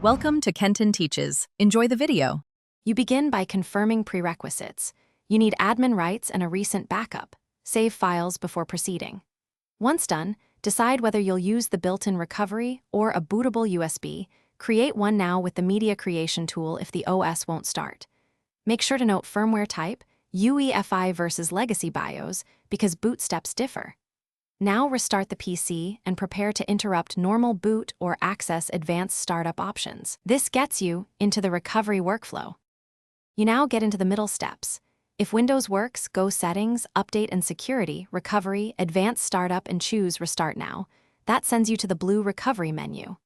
Welcome to Kenton Teaches. Enjoy the video. You begin by confirming prerequisites. You need admin rights and a recent backup. Save files before proceeding. Once done, decide whether you'll use the built-in recovery or a bootable USB. Create one now with the media creation tool if the OS won't start. Make sure to note firmware type, UEFI versus legacy BIOS, because boot steps differ. Now restart the PC and prepare to interrupt normal boot or access advanced startup options. This gets you into the recovery workflow. You now get into the middle steps. If Windows works, go Settings, Update and Security, Recovery, Advanced Startup and choose Restart Now. That sends you to the blue Recovery menu.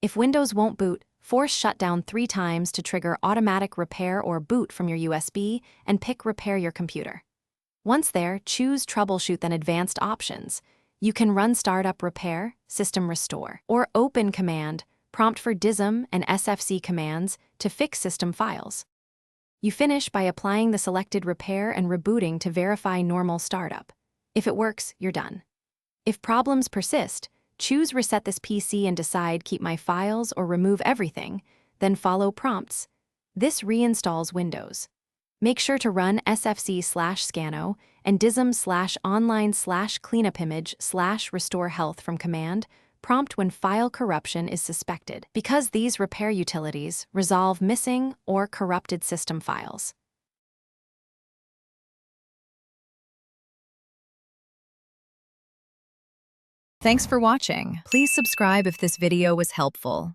If Windows won't boot, force shutdown 3 times to trigger automatic repair or boot from your USB and pick Repair Your Computer. Once there, choose Troubleshoot then Advanced Options. You can run Startup Repair, System Restore, or Open command, prompt for DISM and SFC commands to fix system files. You finish by applying the selected repair and rebooting to verify normal startup. If it works, you're done. If problems persist, choose Reset this PC and decide Keep my files or Remove everything, then follow prompts. This reinstalls Windows. Make sure to run sfc/scano and dism/online/cleanupimage/restore health from command, prompt when file corruption is suspected, because these repair utilities resolve missing or corrupted system files. Thanks for watching. Please subscribe if this video was helpful.